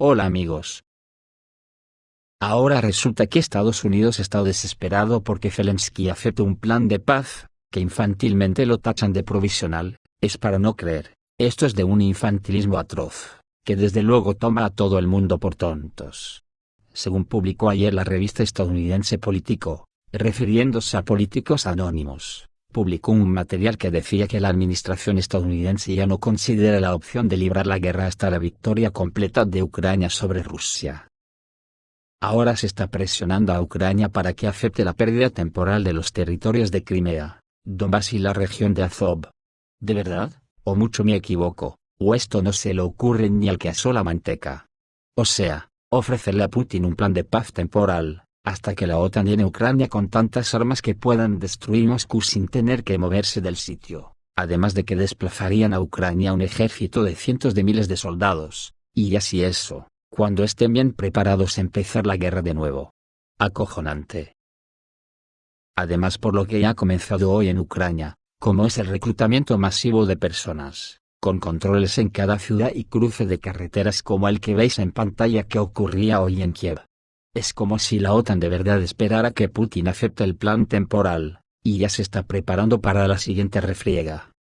Hola amigos. Ahora resulta que Estados Unidos está desesperado porque Zelensky acepte un plan de paz, que infantilmente lo tachan de provisional. Es para no creer. Esto es de un infantilismo atroz, que desde luego toma a todo el mundo por tontos. Según publicó ayer la revista estadounidense Politico, refiriéndose a políticos anónimos, publicó un material que decía que la administración estadounidense ya no considera la opción de librar la guerra hasta la victoria completa de Ucrania sobre Rusia. Ahora se está presionando a Ucrania para que acepte la pérdida temporal de los territorios de Crimea, Donbass y la región de Azov. ¿De verdad? ¿O mucho me equivoco? ¿O esto no se le ocurre ni al que asó la manteca? O sea, ofrecerle a Putin un plan de paz temporal, hasta que la OTAN llene Ucrania con tantas armas que puedan destruir Moscú sin tener que moverse del sitio, además de que desplazarían a Ucrania un ejército de cientos de miles de soldados, y así eso, cuando estén bien preparados empezar la guerra de nuevo. Acojonante. Además, por lo que ya ha comenzado hoy en Ucrania, como es el reclutamiento masivo de personas, con controles en cada ciudad y cruce de carreteras como el que veis en pantalla que ocurría hoy en Kiev. Es como si la OTAN de verdad esperara que Putin acepte el plan temporal, y ya se está preparando para la siguiente refriega.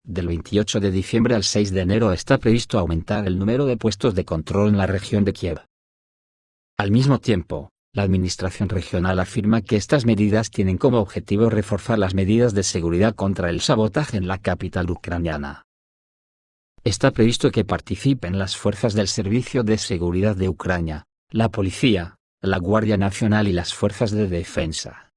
Del 28 de diciembre al 6 de enero está previsto aumentar el número de puestos de control en la región de Kiev. Al mismo tiempo, la administración regional afirma que estas medidas tienen como objetivo reforzar las medidas de seguridad contra el sabotaje en la capital ucraniana. Está previsto que participen las fuerzas del Servicio de Seguridad de Ucrania, la policía, la Guardia Nacional y las fuerzas de defensa.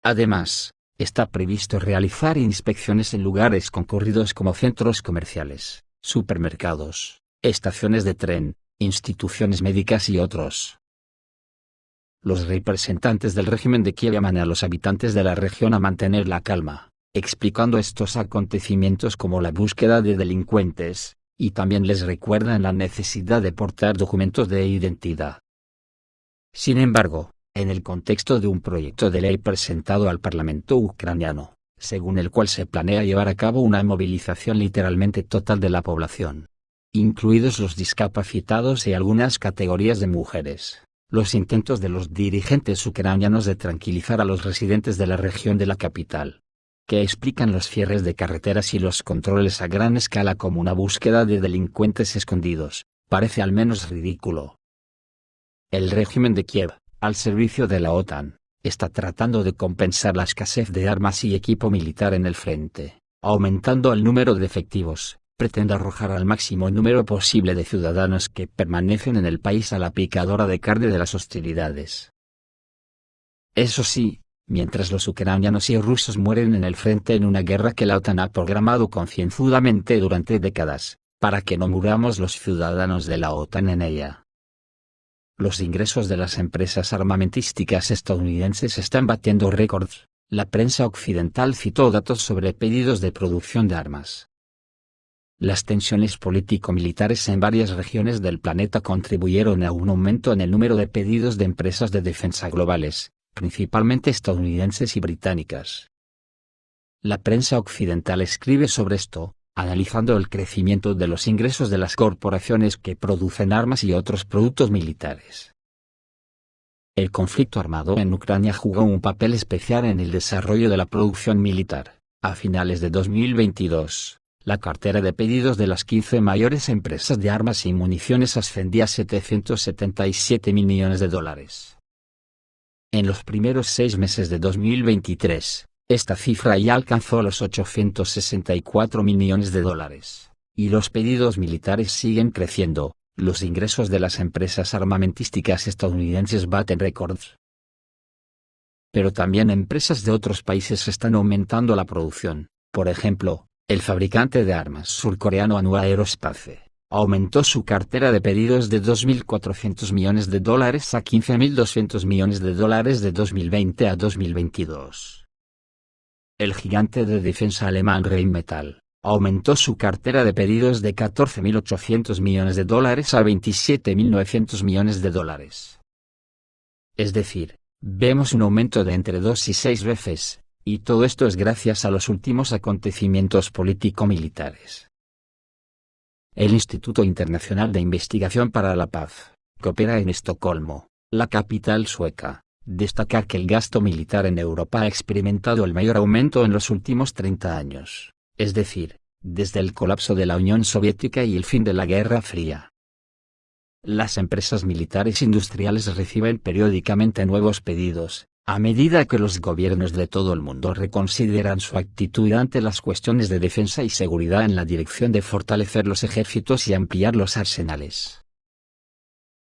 Además, está previsto realizar inspecciones en lugares concurridos como centros comerciales, supermercados, estaciones de tren, instituciones médicas y otros. Los representantes del régimen de Kiev llaman a los habitantes de la región a mantener la calma, explicando estos acontecimientos como la búsqueda de delincuentes, y también les recuerdan la necesidad de portar documentos de identidad. Sin embargo, en el contexto de un proyecto de ley presentado al Parlamento ucraniano, según el cual se planea llevar a cabo una movilización literalmente total de la población, incluidos los discapacitados y algunas categorías de mujeres, los intentos de los dirigentes ucranianos de tranquilizar a los residentes de la región de la capital, que explican los cierres de carreteras y los controles a gran escala como una búsqueda de delincuentes escondidos, parece al menos ridículo. El régimen de Kiev, al servicio de la OTAN, está tratando de compensar la escasez de armas y equipo militar en el frente, aumentando el número de efectivos. Pretende arrojar al máximo número posible de ciudadanos que permanecen en el país a la picadora de carne de las hostilidades. Eso sí, mientras los ucranianos y rusos mueren en el frente en una guerra que la OTAN ha programado concienzudamente durante décadas, para que no muramos los ciudadanos de la OTAN en ella. Los ingresos de las empresas armamentísticas estadounidenses están batiendo récords. La prensa occidental citó datos sobre pedidos de producción de armas. Las tensiones político-militares en varias regiones del planeta contribuyeron a un aumento en el número de pedidos de empresas de defensa globales, principalmente estadounidenses y británicas. La prensa occidental escribe sobre esto, analizando el crecimiento de los ingresos de las corporaciones que producen armas y otros productos militares. El conflicto armado en Ucrania jugó un papel especial en el desarrollo de la producción militar. A finales de 2022, la cartera de pedidos de las 15 mayores empresas de armas y municiones ascendía a $777 millones. En los primeros 6 meses de 2023, esta cifra ya alcanzó los $864 millones, y los pedidos militares siguen creciendo. Los ingresos de las empresas armamentísticas estadounidenses baten récords. Pero también empresas de otros países están aumentando la producción. Por ejemplo, el fabricante de armas surcoreano Hanwha Aerospace aumentó su cartera de pedidos de $2.400 millones a $15.200 millones de 2020 a 2022. El gigante de defensa alemán Rheinmetall aumentó su cartera de pedidos de $14.800 millones a $27.900 millones. Es decir, vemos un aumento de entre 2 y 6 veces, y todo esto es gracias a los últimos acontecimientos político-militares. El Instituto Internacional de Investigación para la Paz, que opera en Estocolmo, la capital sueca, destaca que el gasto militar en Europa ha experimentado el mayor aumento en los últimos 30 años, es decir, desde el colapso de la Unión Soviética y el fin de la Guerra Fría. Las empresas militares industriales reciben periódicamente nuevos pedidos, a medida que los gobiernos de todo el mundo reconsideran su actitud ante las cuestiones de defensa y seguridad en la dirección de fortalecer los ejércitos y ampliar los arsenales.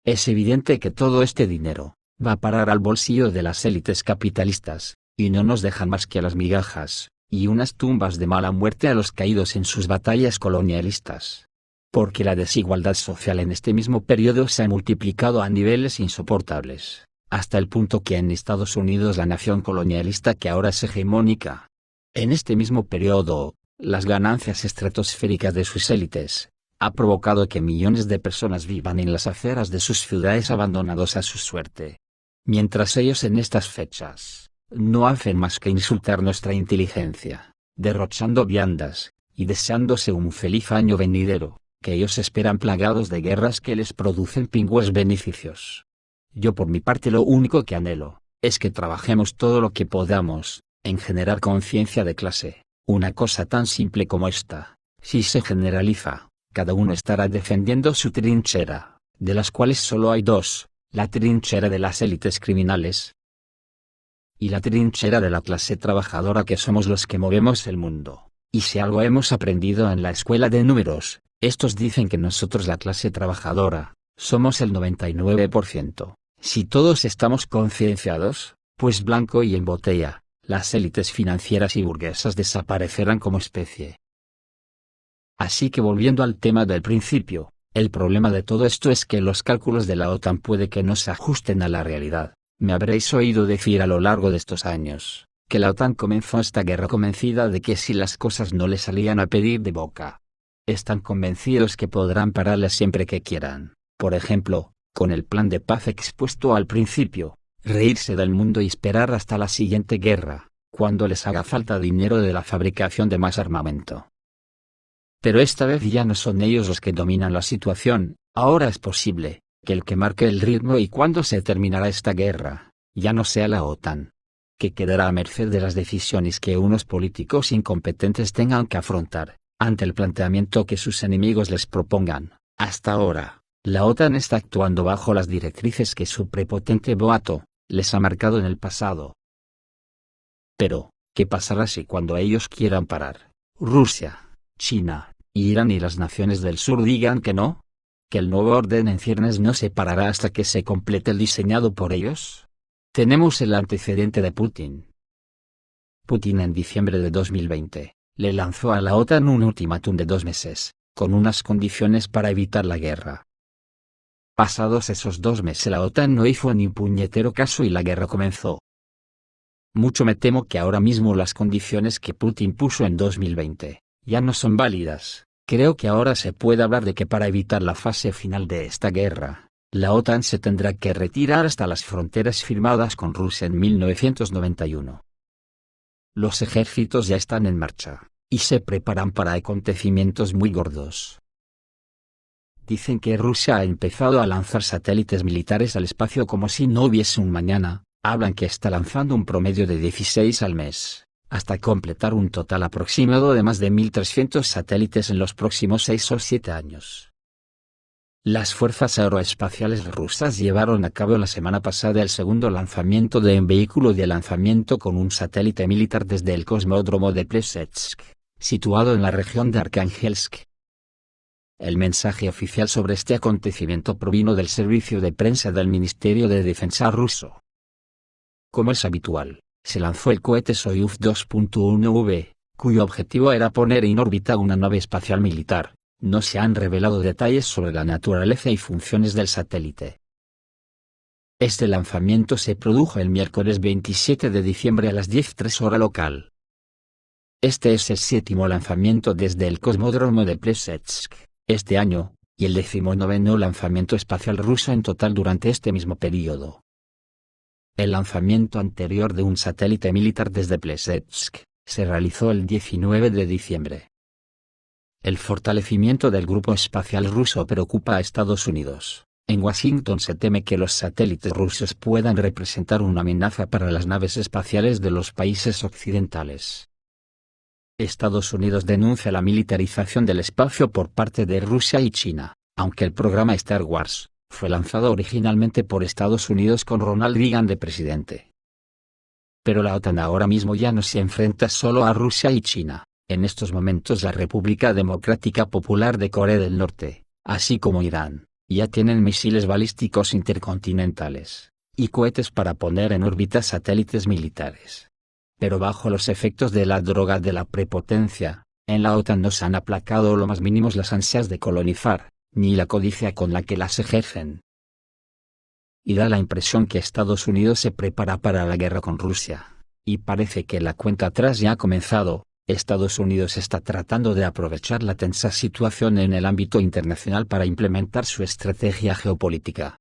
Es evidente que todo este dinero va a parar al bolsillo de las élites capitalistas, y no nos dejan más que las migajas, y unas tumbas de mala muerte a los caídos en sus batallas colonialistas. Porque la desigualdad social en este mismo periodo se ha multiplicado a niveles insoportables, hasta el punto que en Estados Unidos, la nación colonialista que ahora es hegemónica, en este mismo periodo, las ganancias estratosféricas de sus élites, ha provocado que millones de personas vivan en las aceras de sus ciudades abandonados a su suerte. Mientras ellos en estas fechas, no hacen más que insultar nuestra inteligencia, derrochando viandas, y deseándose un feliz año venidero, que ellos esperan plagados de guerras que les producen pingües beneficios. Yo por mi parte lo único que anhelo, es que trabajemos todo lo que podamos, en generar conciencia de clase, una cosa tan simple como esta, si se generaliza, cada uno estará defendiendo su trinchera, de las cuales solo hay dos, la trinchera de las élites criminales y la trinchera de la clase trabajadora que somos los que movemos el mundo. Y si algo hemos aprendido en la escuela de números, estos dicen que nosotros la clase trabajadora, somos el 99%. Si todos estamos concienciados, pues blanco y en botella, las élites financieras y burguesas desaparecerán como especie. Así que volviendo al tema del principio, el problema de todo esto es que los cálculos de la OTAN puede que no se ajusten a la realidad. Me habréis oído decir a lo largo de estos años, que la OTAN comenzó esta guerra convencida de que si las cosas no le salían a pedir de boca, están convencidos que podrán pararla siempre que quieran, por ejemplo, con el plan de paz expuesto al principio, reírse del mundo y esperar hasta la siguiente guerra, cuando les haga falta dinero de la fabricación de más armamento. Pero esta vez ya no son ellos los que dominan la situación, ahora es posible que el que marque el ritmo y cuándo se terminará esta guerra, ya no sea la OTAN, que quedará a merced de las decisiones que unos políticos incompetentes tengan que afrontar, ante el planteamiento que sus enemigos les propongan. Hasta ahora, la OTAN está actuando bajo las directrices que su prepotente boato les ha marcado en el pasado. Pero, ¿qué pasará si cuando ellos quieran parar, Rusia, China, Irán y las naciones del sur digan que no? ¿Que el nuevo orden en ciernes no se parará hasta que se complete el diseñado por ellos? Tenemos el antecedente de Putin. Putin en diciembre de 2020, le lanzó a la OTAN un ultimátum de 2 meses, con unas condiciones para evitar la guerra. Pasados esos 2 meses la OTAN no hizo ni puñetero caso y la guerra comenzó. Mucho me temo que ahora mismo las condiciones que Putin puso en 2020, ya no son válidas. Creo que ahora se puede hablar de que para evitar la fase final de esta guerra, la OTAN se tendrá que retirar hasta las fronteras firmadas con Rusia en 1991. Los ejércitos ya están en marcha, y se preparan para acontecimientos muy gordos. Dicen que Rusia ha empezado a lanzar satélites militares al espacio como si no hubiese un mañana, hablan que está lanzando un promedio de 16 al mes, hasta completar un total aproximado de más de 1.300 satélites en los próximos 6 o 7 años. Las fuerzas aeroespaciales rusas llevaron a cabo la semana pasada el segundo lanzamiento de un vehículo de lanzamiento con un satélite militar desde el cosmódromo de Plesetsk, situado en la región de Archangelsk. El mensaje oficial sobre este acontecimiento provino del servicio de prensa del Ministerio de Defensa ruso. Como es habitual, se lanzó el cohete Soyuz 2.1V, cuyo objetivo era poner en órbita una nave espacial militar. No se han revelado detalles sobre la naturaleza y funciones del satélite. Este lanzamiento se produjo el miércoles 27 de diciembre a las 10:03 hora local. Este es el 7º lanzamiento desde el cosmódromo de Plesetsk, este año, y el 19º lanzamiento espacial ruso en total durante este mismo período. El lanzamiento anterior de un satélite militar desde Plesetsk se realizó el 19 de diciembre. El fortalecimiento del grupo espacial ruso preocupa a Estados Unidos. En Washington se teme que los satélites rusos puedan representar una amenaza para las naves espaciales de los países occidentales. Estados Unidos denuncia la militarización del espacio por parte de Rusia y China, aunque el programa Star Wars fue lanzado originalmente por Estados Unidos con Ronald Reagan de presidente. Pero la OTAN ahora mismo ya no se enfrenta solo a Rusia y China. En estos momentos la República Democrática Popular de Corea del Norte, así como Irán, ya tienen misiles balísticos intercontinentales y cohetes para poner en órbita satélites militares. Pero bajo los efectos de la droga de la prepotencia, en la OTAN no se han aplacado lo más mínimos las ansias de colonizar, ni la codicia con la que las ejercen. Y da la impresión que Estados Unidos se prepara para la guerra con Rusia, y parece que la cuenta atrás ya ha comenzado. Estados Unidos está tratando de aprovechar la tensa situación en el ámbito internacional para implementar su estrategia geopolítica.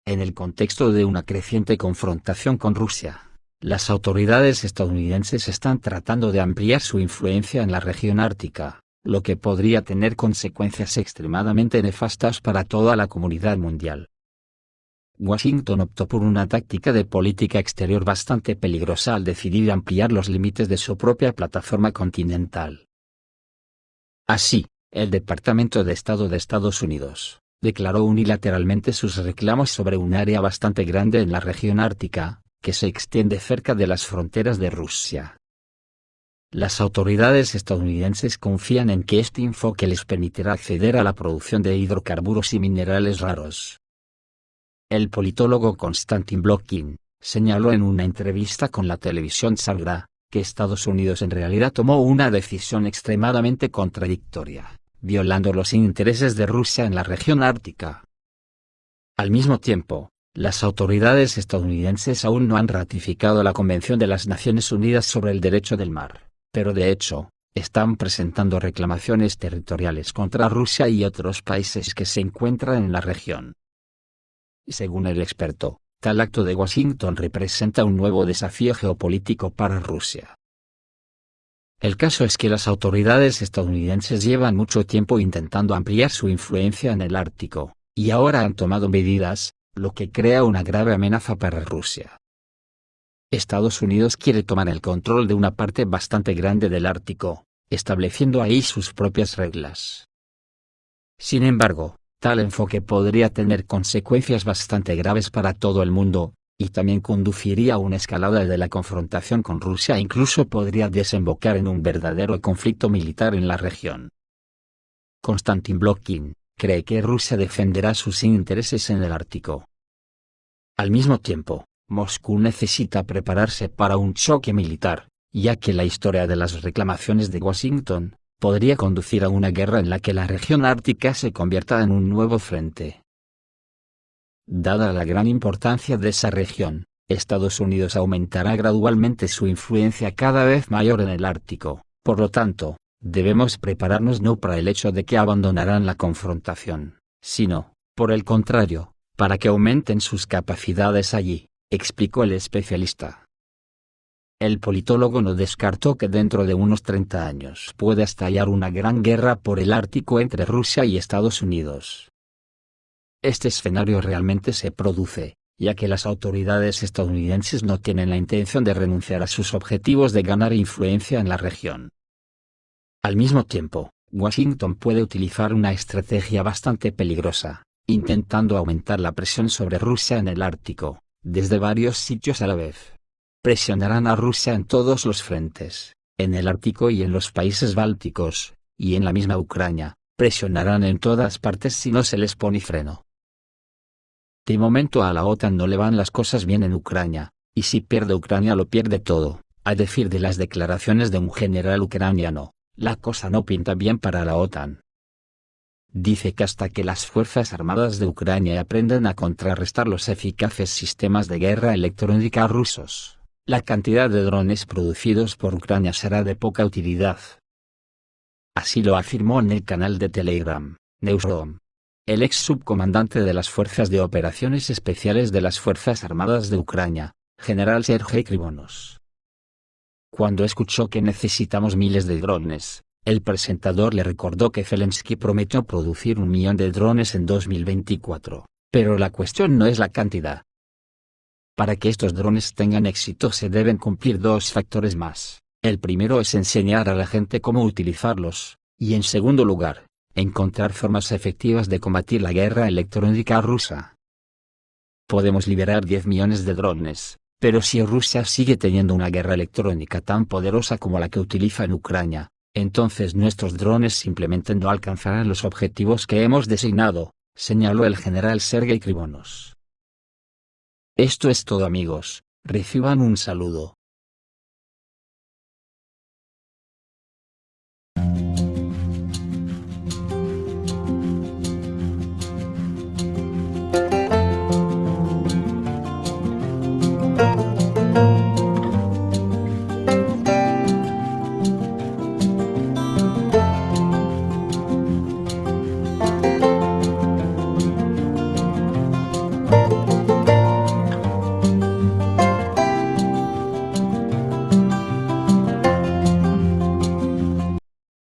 En el contexto de una creciente confrontación con Rusia, las autoridades estadounidenses están tratando de ampliar su influencia en la región ártica, lo que podría tener consecuencias extremadamente nefastas para toda la comunidad mundial. Washington optó por una táctica de política exterior bastante peligrosa al decidir ampliar los límites de su propia plataforma continental. Así, el Departamento de Estado de Estados Unidos declaró unilateralmente sus reclamos sobre un área bastante grande en la región ártica, que se extiende cerca de las fronteras de Rusia. Las autoridades estadounidenses confían en que este enfoque les permitirá acceder a la producción de hidrocarburos y minerales raros. El politólogo Konstantin Blokhin señaló en una entrevista con la televisión Sagra, que Estados Unidos en realidad tomó una decisión extremadamente contradictoria, violando los intereses de Rusia en la región ártica. Al mismo tiempo, las autoridades estadounidenses aún no han ratificado la Convención de las Naciones Unidas sobre el Derecho del Mar, pero de hecho, están presentando reclamaciones territoriales contra Rusia y otros países que se encuentran en la región. Según el experto, tal acto de Washington representa un nuevo desafío geopolítico para Rusia. El caso es que las autoridades estadounidenses llevan mucho tiempo intentando ampliar su influencia en el Ártico, y ahora han tomado medidas, lo que crea una grave amenaza para Rusia. Estados Unidos quiere tomar el control de una parte bastante grande del Ártico, estableciendo ahí sus propias reglas. Sin embargo, tal enfoque podría tener consecuencias bastante graves para todo el mundo, y también conduciría a una escalada de la confrontación con Rusia e incluso podría desembocar en un verdadero conflicto militar en la región. Konstantin Blokhin cree que Rusia defenderá sus intereses en el Ártico. Al mismo tiempo, Moscú necesita prepararse para un choque militar, ya que la historia de las reclamaciones de Washington podría conducir a una guerra en la que la región ártica se convierta en un nuevo frente. Dada la gran importancia de esa región, Estados Unidos aumentará gradualmente su influencia cada vez mayor en el Ártico. Por lo tanto, debemos prepararnos no para el hecho de que abandonarán la confrontación, sino, por el contrario, para que aumenten sus capacidades allí, explicó el especialista. El politólogo no descartó que dentro de unos 30 años pueda estallar una gran guerra por el Ártico entre Rusia y Estados Unidos. Este escenario realmente se produce, ya que las autoridades estadounidenses no tienen la intención de renunciar a sus objetivos de ganar influencia en la región. Al mismo tiempo, Washington puede utilizar una estrategia bastante peligrosa, intentando aumentar la presión sobre Rusia en el Ártico, desde varios sitios a la vez. Presionarán a Rusia en todos los frentes, en el Ártico y en los países bálticos, y en la misma Ucrania, presionarán en todas partes si no se les pone freno. De momento a la OTAN no le van las cosas bien en Ucrania, y si pierde Ucrania lo pierde todo, a decir de las declaraciones de un general ucraniano, la cosa no pinta bien para la OTAN. Dice que hasta que las Fuerzas Armadas de Ucrania aprendan a contrarrestar los eficaces sistemas de guerra electrónica rusos, la cantidad de drones producidos por Ucrania será de poca utilidad. Así lo afirmó en el canal de Telegram, Newsroom, el ex subcomandante de las Fuerzas de Operaciones Especiales de las Fuerzas Armadas de Ucrania, general Sergei Krivonos. Cuando escuchó que necesitamos miles de drones, El presentador le recordó que Zelensky prometió producir 1 millón de drones en 2024, pero la cuestión no es la cantidad. Para que estos drones tengan éxito se deben cumplir dos factores más. El primero es enseñar a la gente cómo utilizarlos, y en segundo lugar, encontrar formas efectivas de combatir la guerra electrónica rusa. Podemos liberar 10 millones de drones, pero si Rusia sigue teniendo una guerra electrónica tan poderosa como la que utiliza en Ucrania, entonces nuestros drones simplemente no alcanzarán los objetivos que hemos designado, señaló el general Sergei Krivonos. Esto es todo amigos, reciban un saludo.